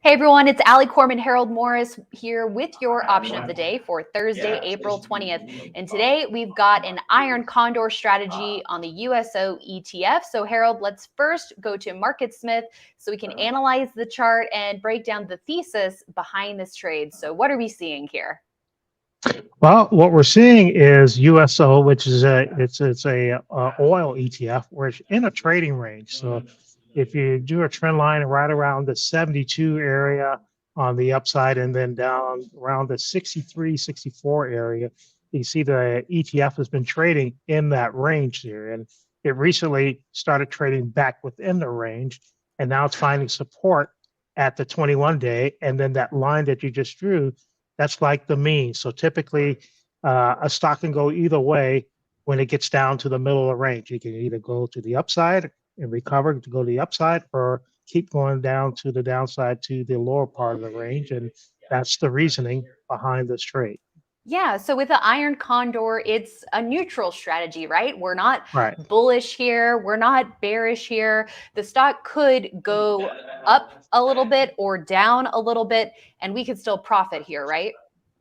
Hey everyone, it's Allie Corman, Harold Morris here with your option of the day for Thursday, April 20th. And today we've got an iron condor strategy on the USO ETF. So Harold, let's first go to MarketSmith so we can analyze the chart and break down the thesis behind this trade. So what are we seeing here? Well, what we're seeing is USO, which is a oil ETF, where it's in a trading range. So if you do a trend line right around the 72 area on the upside and then down around the 63, 64 area, you see the ETF has been trading in that range there. And it recently started trading back within the range, and now it's finding support at the 21 day. And then that line that you just drew, that's like the mean. So typically, a stock can go either way when it gets down to the middle of the range. You can either go to the upside and recover to go to the upside, or keep going down to the downside to the lower part of the range. And that's the reasoning behind this trade. Yeah, so with the iron condor, it's a neutral strategy, right? We're not Right. bullish here, we're not bearish here. The stock could go up a little bit or down a little bit, and we could still profit here, right?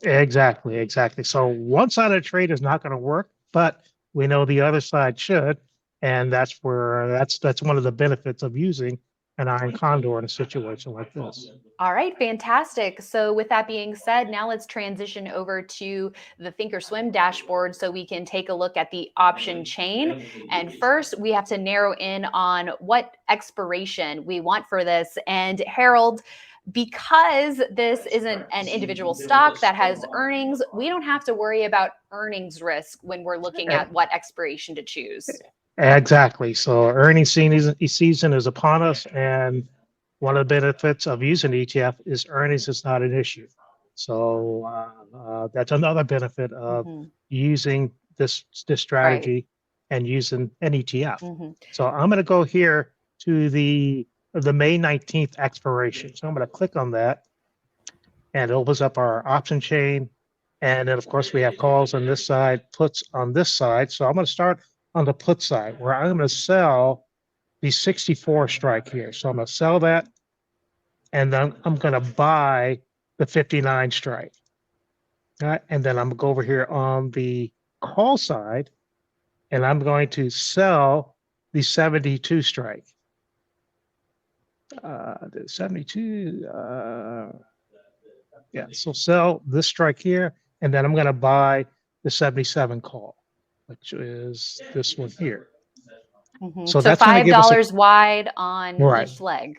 Exactly. Exactly. So one side of the trade is not going to work, but we know the other side should. And that's one of the benefits of using an iron condor in a situation like this. All right, fantastic. So with that being said, now let's transition over to the Thinkorswim dashboard so we can take a look at the option chain. And first, we have to narrow in on what expiration we want for this. And Harold, because this isn't an individual stock that has earnings, we don't have to worry about earnings risk when we're looking at what expiration to choose. Exactly. So earnings season is upon us, and one of the benefits of using ETF is earnings is not an issue. So that's another benefit of Mhm. using this Right. strategy and using an ETF. Mhm. So I'm going to go here to the May 19th expiration. So I'm going to click on that, and it opens up our option chain. And then, of course, we have calls on this side, puts on this side. So I'm going to start on the put side, where I'm going to sell the 64 strike here. So I'm going to sell that, and then I'm going to buy the 59 strike. And then I'm going to go over here on the call side, and I'm going to sell the 72 strike. The 72, yeah, so sell this strike here, and then I'm going to buy the 77 call, which is this one here. So So that's going to five give us a dollars wide on right, each leg.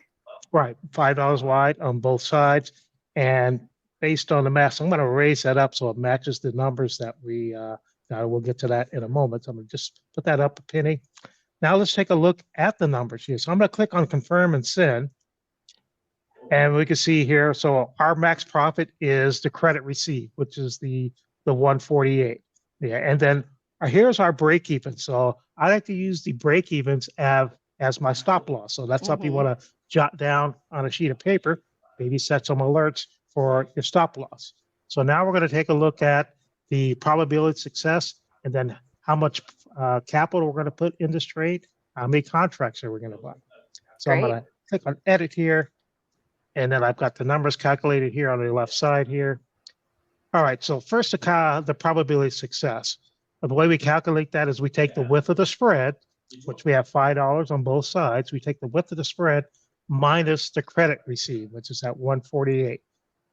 right, $5 wide on both sides, and based on the math, I'm going to raise that up so it matches the numbers that we. Now we'll get to that in a moment. So I'm going to just put that up a penny. Now let's take a look at the numbers here. So I'm going to click on confirm and send. And we can see here, so our max profit is the credit received, which is the 148. Yeah, and then here's our break even. So I like to use the break evens as my stop loss. So that's something you Mhm. want to jot down on a sheet of paper, maybe set some alerts for your stop loss. So now we're going to take a look at the probability of success, and then how much capital we're going to put in this trade, how many contracts are we going to buy. So I'm going Great. to click on edit here, and then I've got the numbers calculated here on the left side here. All right, so first the probability of success. The way we calculate that is we take the width of the spread, which we have $5 on both sides. We take the width of the spread minus the credit received, which is at 148.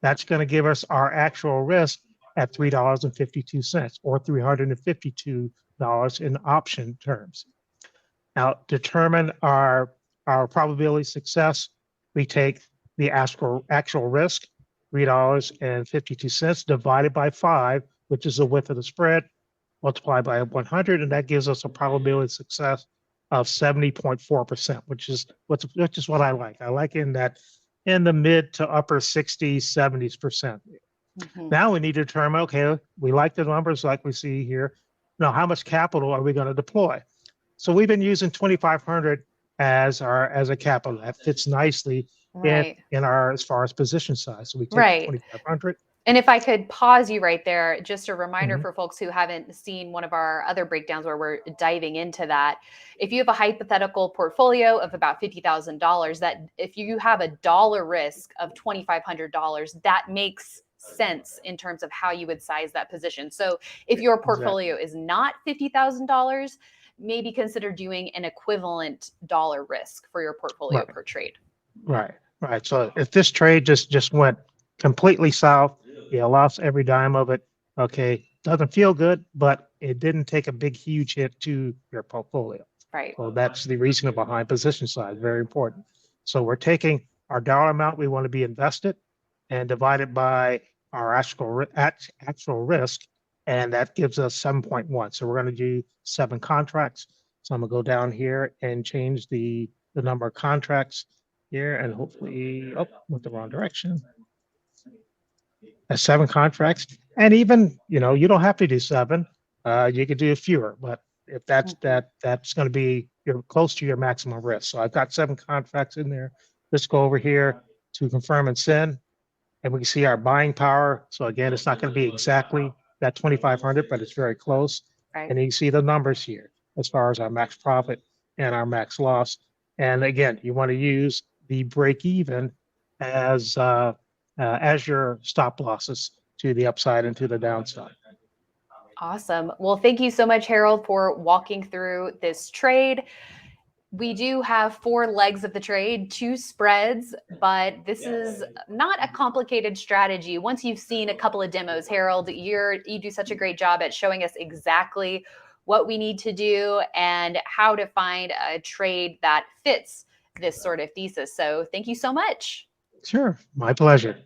That's going to give us our actual risk at $3.52, or $352 in option terms. Now, determine our probability of success. We take the actual risk, $3.52, divided by 5, which is the width of the spread, multiplied by 100, and that gives us a probability of success of 70.4%, which is what I like. I like in the mid to upper 60s, 70s%. Mhm. Now we need to determine, okay, we like the numbers like we see here. Now, how much capital are we going to deploy? So we've been using 2,500 as a capital. That fits nicely in Right. our as far as position size. So we take Right. 2,500. And if I could pause you right there, just a reminder Mhm. for folks who haven't seen one of our other breakdowns where we're diving into that. If you have a hypothetical portfolio of about $50,000, that if you have a dollar risk of $2,500, that makes sense in terms of how you would size that position. So if your Exactly. portfolio is not $50,000, maybe consider doing an equivalent dollar risk for your portfolio Right. per trade. Right. Right. So if this trade just went completely south, you lost every dime of it. Okay. Doesn't feel good, but it didn't take a big, huge hit to your portfolio. Right. So that's the reason behind position size. Very important. So we're taking our dollar amount we want to be invested and divide it by our actual risk, and that gives us 7.1. So we're going to do 7 contracts. So I'm going to go down here and change the number of contracts here, and hopefully, oh, went the wrong direction. 7 contracts, and even you don't have to do 7. You could do fewer, but if Mhm. that's going to be you're close to your maximum risk. So I've got 7 contracts in there. Let's go over here to confirm and send, and we can see our buying power. So again, it's not going to be exactly that 2,500, but it's very close. Right. And you can see the numbers here as far as our max profit and our max loss. And again, you want to use the break even as your stop losses to the upside and to the downside. Awesome. Well, thank you so much, Harold, for walking through this trade. We do have 4 legs of the trade, 2 spreads, but this is not a complicated strategy. Once you've seen a couple of demos, Harold, you do such a great job at showing us exactly what we need to do and how to find a trade that fits this sort of thesis. So thank you so much. Sure, my pleasure.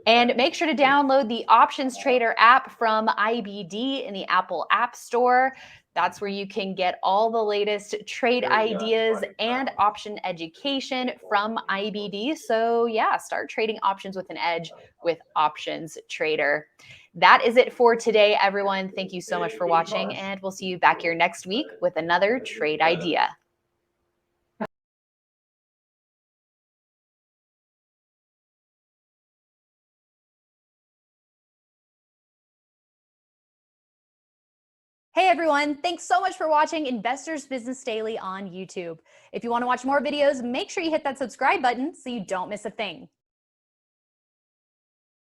And make sure to download the Options Trader app from IBD in the Apple App Store. That's where you can get all the latest trade ideas and option education from IBD. So, yeah, start trading options with an edge with Options Trader. That is it for today, everyone. Thank you so much for watching, and we'll see you back here next week with another trade idea. Hey everyone, thanks so much for watching Investors Business Daily on YouTube. If you want to watch more videos, make sure you hit that subscribe button so you don't miss a thing.